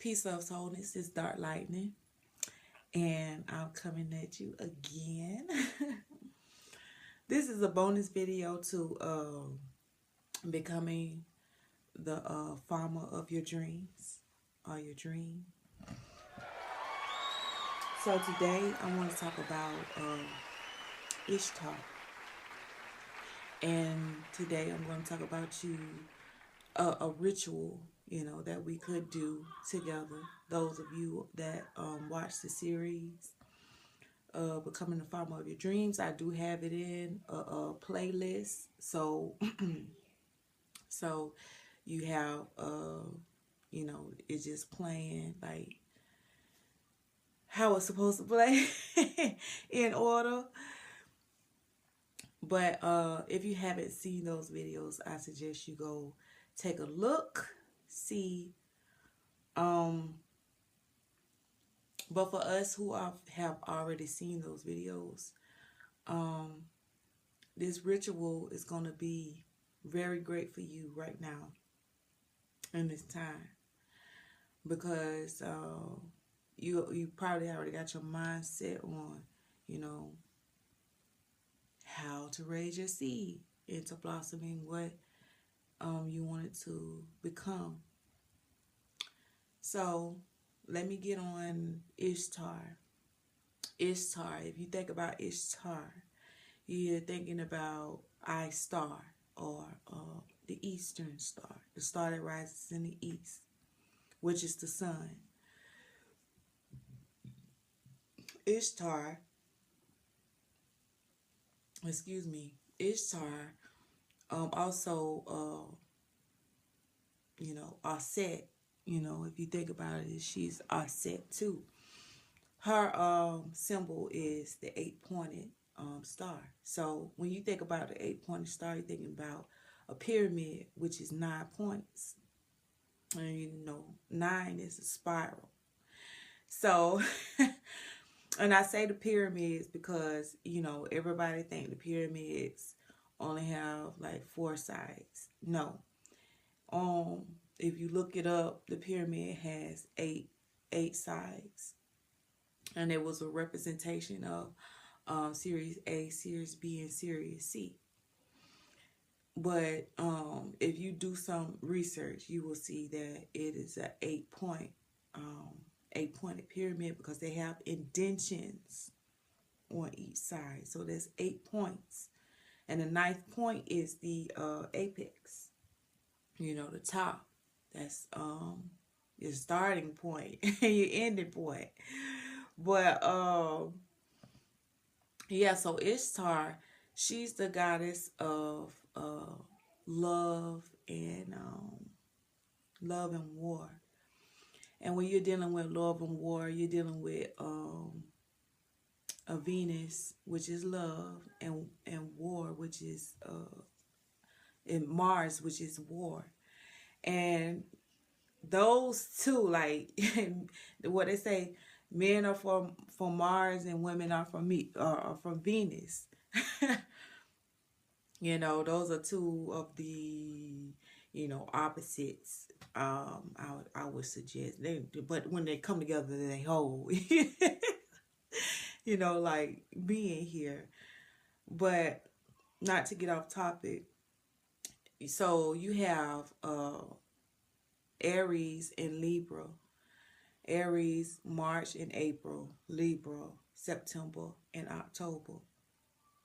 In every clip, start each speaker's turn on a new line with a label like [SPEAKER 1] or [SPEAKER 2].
[SPEAKER 1] Peace, love, wholeness. It's Dark Lightning, and I'm coming at you again. This is a bonus video to becoming the farmer of your dreams or your dream. So today I want to talk about Ishtar, and today I'm going to talk about a ritual, that we could do together. Those of you that watch the series, Becoming the Farmer of Your Dreams, I do have it in a playlist. So, so you have, it's just playing like how it's supposed to play in order. But if you haven't seen those videos, I suggest you go take a look, see. But for us who have already seen those videos, this ritual is going to be very great for you right now in this time, because you probably already got your mindset on, how to raise your seed into blossoming what you want it to become. So let me get on Ishtar. Ishtar, if you think about Ishtar, you're thinking about Ishtar, or the Eastern star, the star that rises in the east, which is the sun. Ishtar, Ishtar also, Aset, if you think about it, she's Aset too. Her symbol is the 8-pointed star. So when you think about the 8-pointed star, you're thinking about a pyramid, which is 9 points. And 9 is a spiral. So, and I say the pyramids because, everybody think the pyramids only have like 4 sides. No. If you look it up, the pyramid has eight sides. And it was a representation of Series A, Series B, and Series C. But if you do some research, you will see that it is an 8-pointed pyramid, because they have indentions on each side. So there's 8 points. And the 9th point is the apex, the top. That's your starting point and your ending point. But yeah, so Ishtar, she's the goddess of love and war. And when you're dealing with love and war, you're dealing with a Venus, which is love, and war, which is and Mars, which is war. And those two, like what they say, men are from Mars and women are from Venus. Those are two of the opposites. I would suggest but when they come together, they hold. Like being here. But not to get off topic. So you have Aries and Libra. Aries, March and April. Libra, September and October,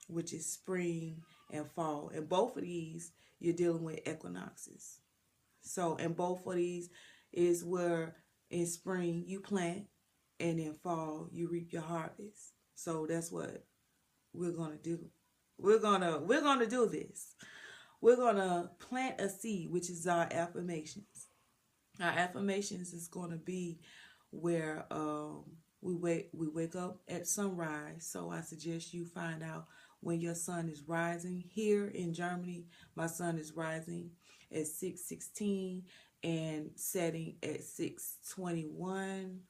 [SPEAKER 1] which is spring and fall. And both of these, you're dealing with equinoxes. So, and both of these is where in spring you plant, and in fall you reap your harvest. So that's what we're gonna do. We're gonna do this. We're gonna plant a seed, which is our affirmations. Our affirmations is gonna be where we wake up at sunrise. So I suggest you find out when your sun is rising. Here in Germany, my sun is rising at 6:16 and setting at 6:21.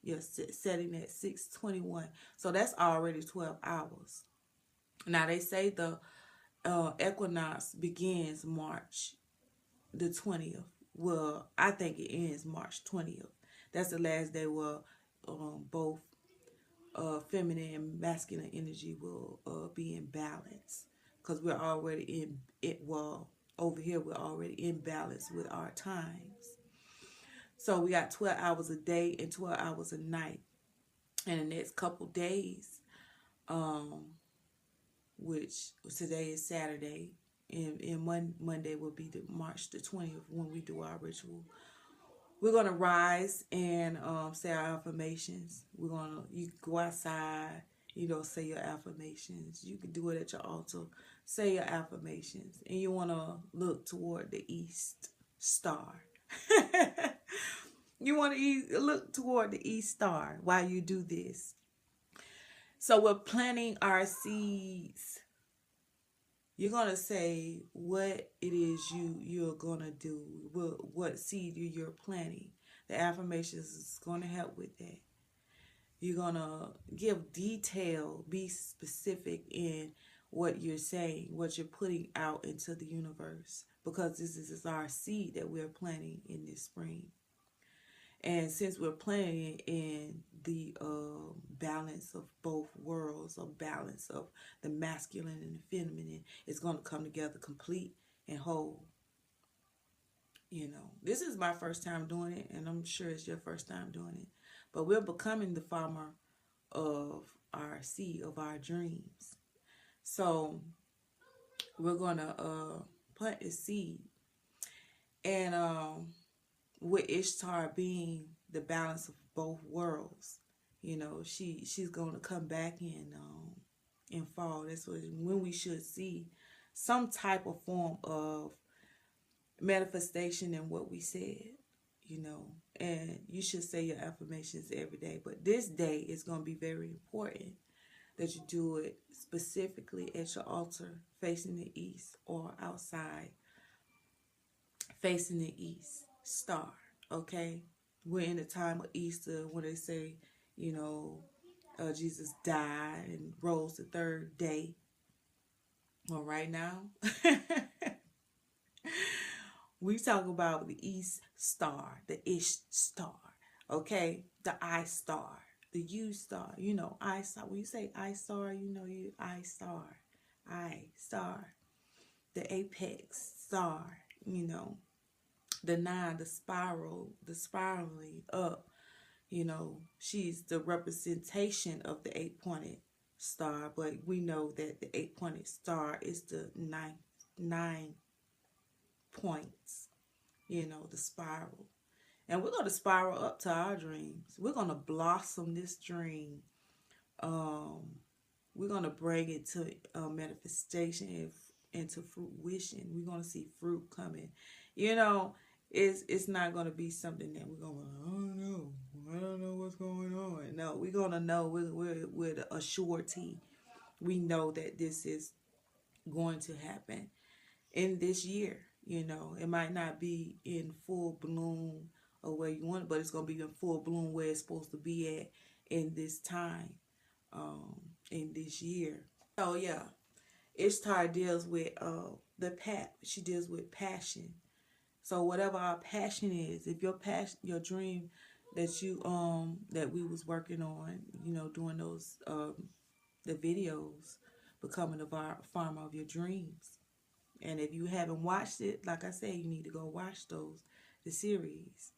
[SPEAKER 1] Yes, setting at 6:21. So that's already 12 hours. Now they say the equinox begins March the 20th. Well, I think it ends March 20th. That's the last day where both feminine and masculine energy will be in balance, because we're already in it. Well, over here we're already in balance with our times. So we got 12 hours a day and 12 hours a night. And the next couple days, um, which today is Saturday, and Monday will be the March the 20th when we do our ritual. We're gonna rise and say our affirmations. You can go outside, say your affirmations. You can do it at your altar. Say your affirmations, and you wanna look toward the east star. You want to look toward the east star while you do this. So we're planting our seeds. You're going to say what it is you're going to do, what seed you're planting. The affirmations is going to help with that. You're going to give detail, be specific in what you're saying, what you're putting out into the universe, because this is our seed that we're planting in this spring. And since we're playing in the balance of both worlds, or balance of the masculine and the feminine, it's going to come together complete and whole. This is my first time doing it, and I'm sure it's your first time doing it. But we're becoming the farmer of our seed, of our dreams. So we're going to plant a seed. And with Ishtar being the balance of both worlds, she's going to come back in fall. That's when we should see some type of form of manifestation in what we said, and you should say your affirmations every day. But this day is going to be very important that you do it specifically at your altar facing the east, or outside facing the east star. Okay, we're in the time of Easter, when they say Jesus died and rose the third day. Well, right now we talk about the east star, the ish star. Okay, the I star, the U star. I star. When you say I star, you I star, the apex star. The 9, the spiraling up. She's the representation of the 8-pointed star, but we know that the 8-pointed star is the 9 points, the spiral. And we're going to spiral up to our dreams. We're going to blossom this dream. We're going to bring it to manifestation, into fruition. We're going to see fruit coming. It's not going to be something that we're going to, I don't know what's going on. No, we're going to know with a surety. We know that this is going to happen in this year. It might not be in full bloom or where you want it, but it's going to be in full bloom where it's supposed to be at in this time, in this year. So yeah, Ishtar deals with she deals with passion. So whatever our passion is, if your your dream that you that we was working on, doing those the videos, becoming the farmer of your dreams. And if you haven't watched it, like I said, you need to go watch the series.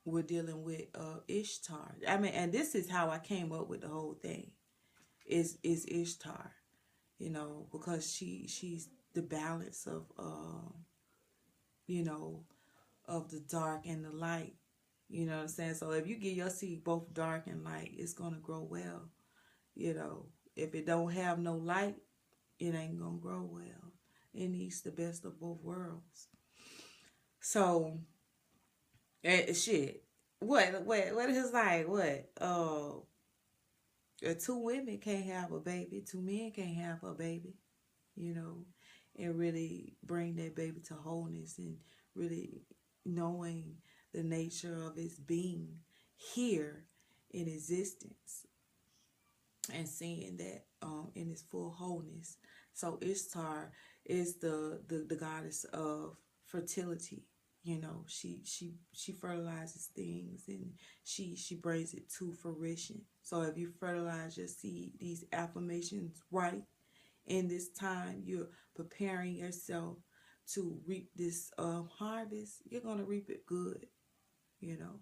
[SPEAKER 1] We're dealing with Ishtar. And this is how I came up with the whole thing. Is Ishtar, because she's the balance of of the dark and the light. You know what I'm saying? So if you give your seed both dark and light, it's gonna grow well. If it don't have no light, it ain't gonna grow well. It needs the best of both worlds. So shit. What is like what? Two women can't have a baby, two men can't have a baby, and really bring that baby to wholeness, and really knowing the nature of its being here in existence, and seeing that in its full wholeness. So Ishtar is the goddess of fertility, You know, she fertilizes things, and she brings it to fruition. So if you fertilize your seed, these affirmations right in this time, you're preparing yourself to reap this harvest. You're gonna reap it good. You know,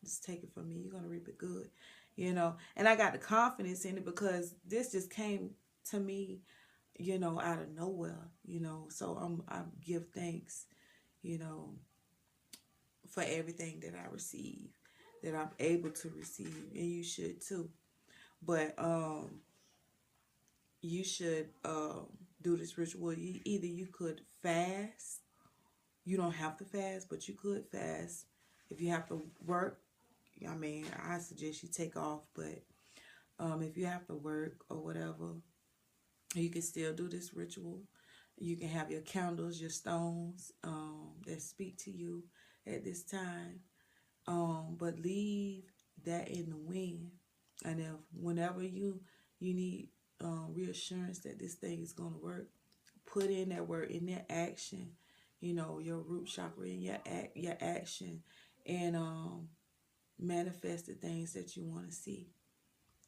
[SPEAKER 1] just take it from me. You're gonna reap it good. You know, and I got the confidence in it because this just came to me, you know, out of nowhere. You know, so I give thanks, you know, for everything that I receive, that I'm able to receive, and you should too. But you should do this ritual. Either you could fast. You don't have to fast, but you could fast. If you have to work, I mean, I suggest you take off. But if you have to work or whatever, you can still do this ritual. You can have your candles, your stones that speak to you at this time. But leave that in the wind. And if whenever you need reassurance that this thing is going to work, put in that word, in that action, you know, your root chakra, in your action, and manifest the things that you want to see.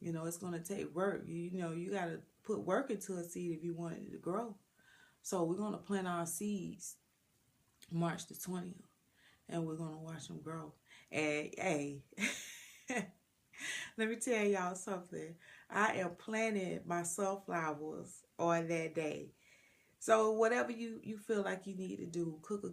[SPEAKER 1] You know, it's going to take work. You know, you got to put work into a seed if you want it to grow. So we're going to plant our seeds March the 20th, and we're going to watch them grow. And hey, let me tell y'all something. I am planting my sunflowers on that day. So whatever you feel like you need to do, cook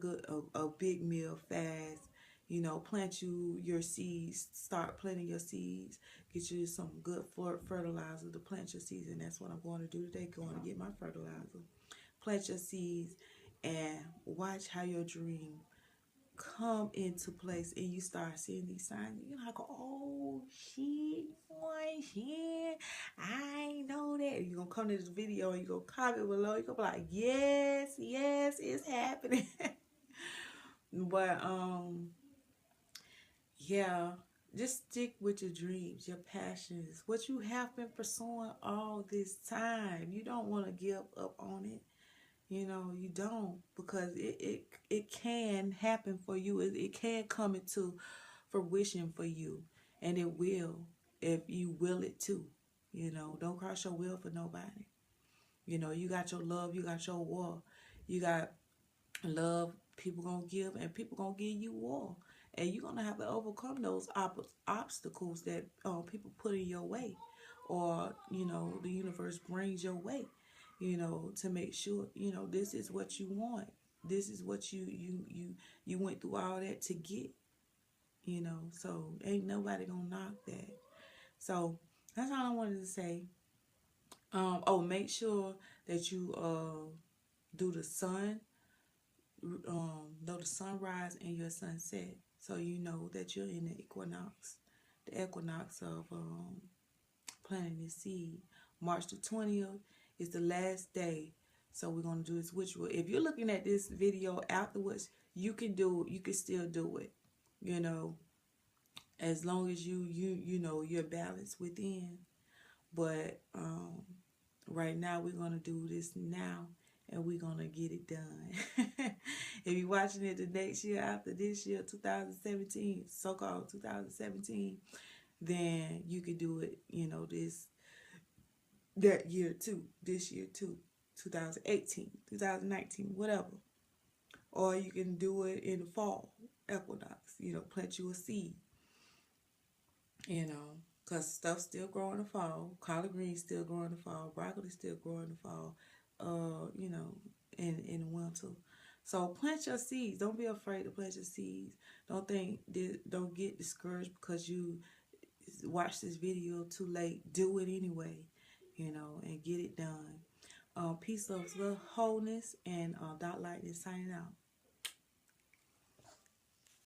[SPEAKER 1] a big meal fast, you know, plant your seeds, start planting your seeds, get you some good fertilizer to plant your seeds, and that's what I'm going to do today, going to get my fertilizer. Plant your seeds and watch how your dream come into place, and you start seeing these signs. You're like, oh shit, boy, shit, I know that. You're gonna come to this video and you're gonna comment below. You're gonna be like, yes, it's happening. But yeah, just stick with your dreams, your passions, what you have been pursuing all this time. You don't want to give up on it. You know, you don't, because it can happen for you. It can come into fruition for you, and it will if you will it too. You know, don't cross your will for nobody. You know, you got your love, you got your war. You got love, people gonna give, and people gonna give you war. And you're gonna have to overcome those obstacles that people put in your way, or you know, the universe brings your way. You know, to make sure you know this is what you want. This is what you went through all that to get. You know, so ain't nobody gonna knock that. So that's all I wanted to say. Oh, make sure that you do the sun, know the sunrise and your sunset, so you know that you're in the equinox of planting this seed. March the 20th is the last day, so we're gonna do this ritual. If you're looking at this video afterwards, you can still do it. You know, as long as you know you're balanced within. But right now we're gonna do this now, and we're gonna get it done. If you're watching it the next year after this year, 2017, so-called 2017, then you could do it, you know, that year too, this year too, 2018, 2019, whatever. Or you can do it in the fall equinox, you know, plant you a seed, you know, because stuff still grow in the fall. Collard greens still grow in the fall. Broccoli still grow in the fall, you know, in the winter. So plant your seeds. Don't be afraid to plant your seeds. Don't get discouraged because you watch this video too late. Do it anyway, you know, and get it done. Peace, love, wholeness, and Dot Lightning signing out.